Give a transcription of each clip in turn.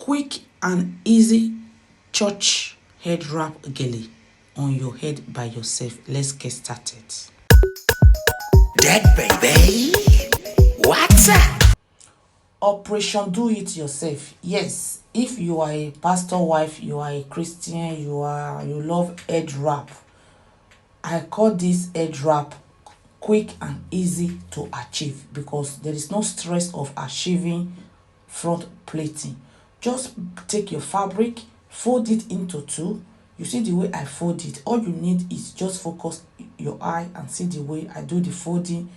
quick and easy church head wrap gele on your head by yourself. Let's get started. Dead baby, what's up? Operation do it yourself. Yes, if you are a pastor wife, you are a Christian, you love head wrap. I call this head wrap quick and easy to achieve because there is no stress of achieving front plating. Just take your fabric, fold it into two. You see the way I fold it. All you need is just focus your eye and see the way I do the folding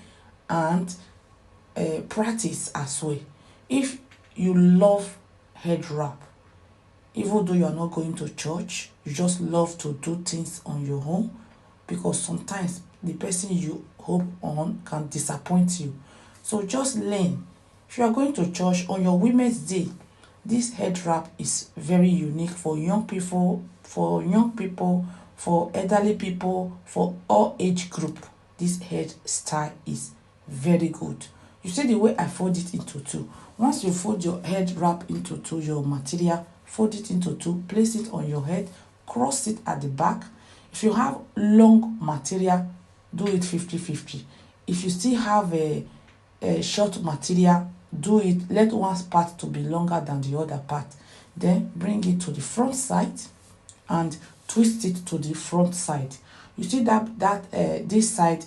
and practice as well. If you love head wrap, even though you are not going to church, you just love to do things on your own, because sometimes the person you hope on can disappoint you. So just learn. If you are going to church on your Women's Day, this head wrap is very unique for young people, for elderly people, for all age group. This head style is very good. You see the way I fold it into two. Once you fold your head wrap into two, your material, fold it into two, place it on your head, cross it at the back. If you have long material, do it 50-50. If you still have a short material, do it, let one part to be longer than the other part. Then bring it to the front side and twist it to the front side. You see that this side,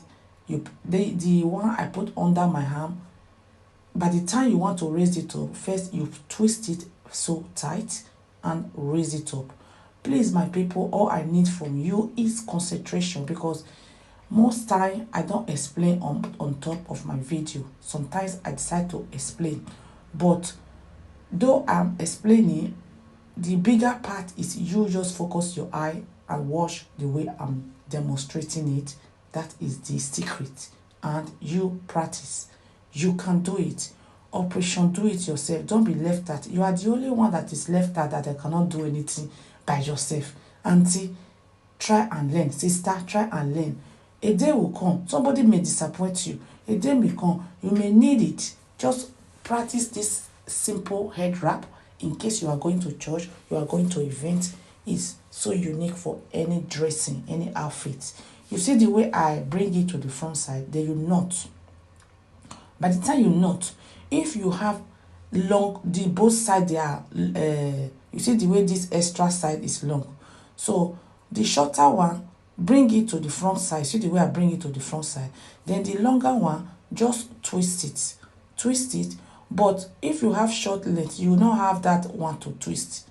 the one I put under my arm, by the time you want to raise it up, first you twist it so tight and raise it up. Please, my people, all I need from you is concentration, because most time I don't explain on top of my video. Sometimes I decide to explain, but though I'm explaining, the bigger part is you just focus your eye and watch the way I'm demonstrating it. That is the secret, and you practice. You can do it. Operation do it yourself. Don't be left out. You are the only one that is left out, that I cannot do anything by yourself. Auntie, try and learn. Sister, try and learn. A day will come. Somebody may disappoint you. A day may come. You may need it. Just practice this simple head wrap in case you are going to church, you are going to event. It's so unique for any dressing, any outfit. You see the way I bring it to the front side, then you knot. By the time you knot, if you have long, the both sides, they are you see the way this extra side is long. So the shorter one, bring it to the front side. See the way I bring it to the front side. Then the longer one, just twist it. But if you have short length, you will not have that one to twist.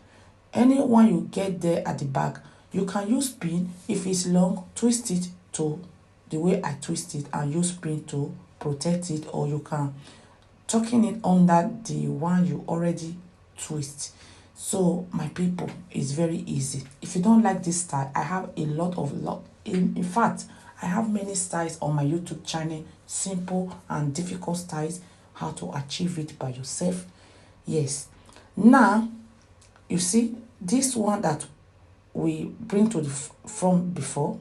Any one you get there at the back, you can use pin. If it's long, twist it to the way I twist it and use pin to protect it, or you can tucking it under the one you already twist. So my people, it's very easy. If you don't like this style, I have a lot in fact, I have many styles on my YouTube channel, simple and difficult styles, how to achieve it by yourself. Yes, now you see this one that we bring to the front before.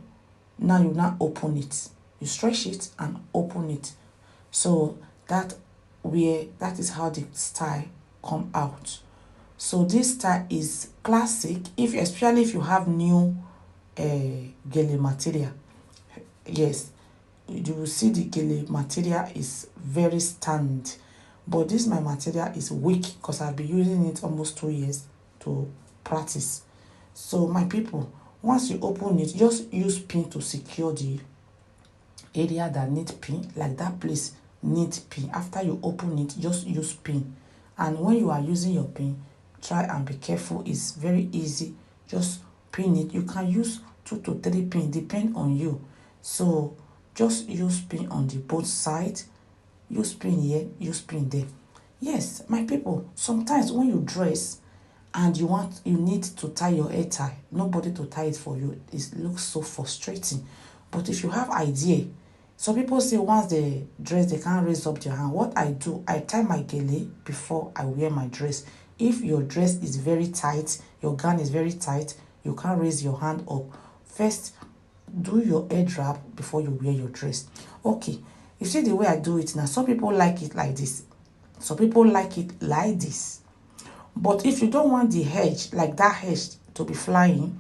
Now you open it, you stretch it and open it. So that is how the style come out. So this style is classic, especially if you have new gele material. Yes, you will see the gele material is very stand, but this my material is weak because I've been using it almost 2 years to practice. So my people, once you open it, just use pin to secure the area that need pin, like that place need pin. After you open it, just use pin. And when you are using your pin, try and be careful. It's very easy. Just pin it. You can use 2 to 3 pin, depend on you. So just use pin on the both sides. Use pin here, use pin there. Yes, my people, sometimes when you dress and you need to tie your hair tie, nobody to tie it for you, it looks so frustrating. But if you have idea, some people say once they dress, they can't raise up their hand. What I do, I tie my gele before I wear my dress. If your dress is very tight, your gown is very tight, you can't raise your hand up. First, do your head wrap before you wear your dress. Okay, you see the way I do it now. Some people like it like this. Some people like it like this. But if you don't want the edge, like that edge to be flying,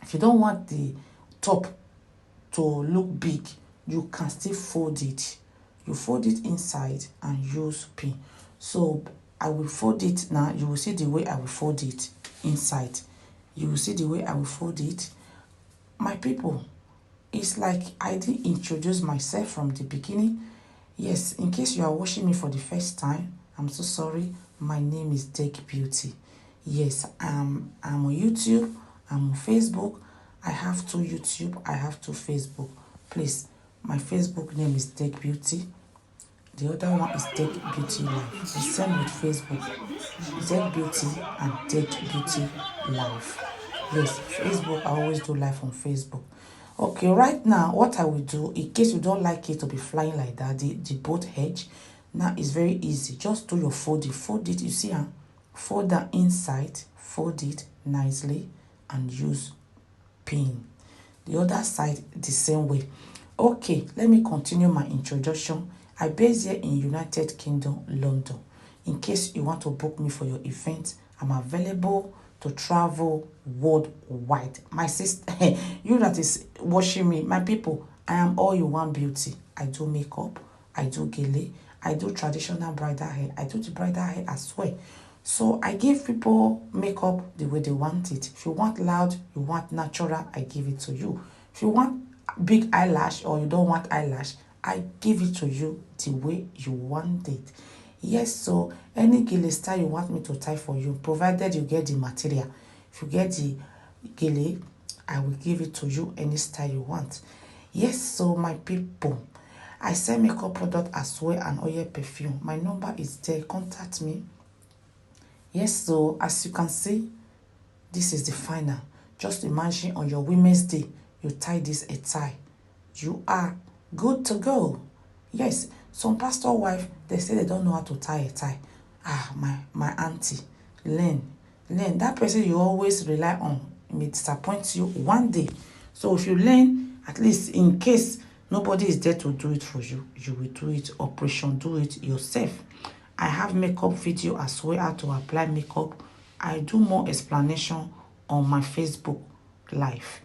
if you don't want the top to look big, you can still fold it. You fold it inside and use pin. So I will fold it now. You will see the way I will fold it inside. You will see the way I will fold it. My people, it's like I didn't introduce myself from the beginning. Yes, in case you are watching me for the first time, I'm so sorry. My name is Deck Beauty. Yes, I'm on YouTube, I'm on Facebook. I have 2 YouTube, I have 2 Facebook. Please, my Facebook name is Deck Beauty. The other one is Deck Beauty Life. The same with Facebook. Deck Beauty and Deck Beauty Life. Yes, Facebook, I always do live on Facebook. Okay, right now, what I will do, in case you don't like it to be flying like that, the boat edge, now it's very easy. Just do your folding. Fold it, you see, fold that inside, fold it nicely, and use pin. The other side, the same way. Okay, let me continue my introduction. I base here in United Kingdom, London. In case you want to book me for your event, I'm available to travel worldwide. My sister, you that is watching me, my people, I am all you want beauty. I do makeup, I do gele, I do traditional bridal hair, I do the bridal hair as well. So I give people makeup the way they want it. If you want loud, you want natural, I give it to you. If you want big eyelash or you don't want eyelash, I give it to you the way you want it. Yes, so any gele style you want me to tie for you, provided you get the material. If you get the gele, I will give it to you any style you want. Yes, so my people, I sell makeup product as well and oil perfume. My number is there. Contact me. Yes, so as you can see, this is the final. Just imagine on your Women's Day, you tie this a tie. You are good to go. Yes, some pastor wife, they say they don't know how to tie a tie. My auntie, learn. That person you always rely on may disappoint you one day. So if you learn, at least in case nobody is there to do it for you, you will do it. Operation, do it yourself. I have makeup video as well, how to apply makeup. I do more explanation on my Facebook live.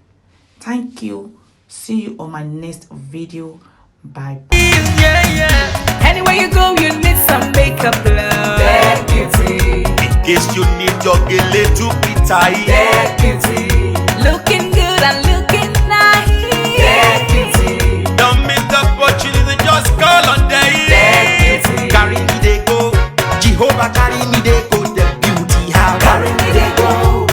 Thank you. See you on my next video. Bye bye. Yeah. Anywhere you go, you need some makeup, love. Deck Beauty. In case you need your gele to be tight. Deck Beauty. Looking good and looking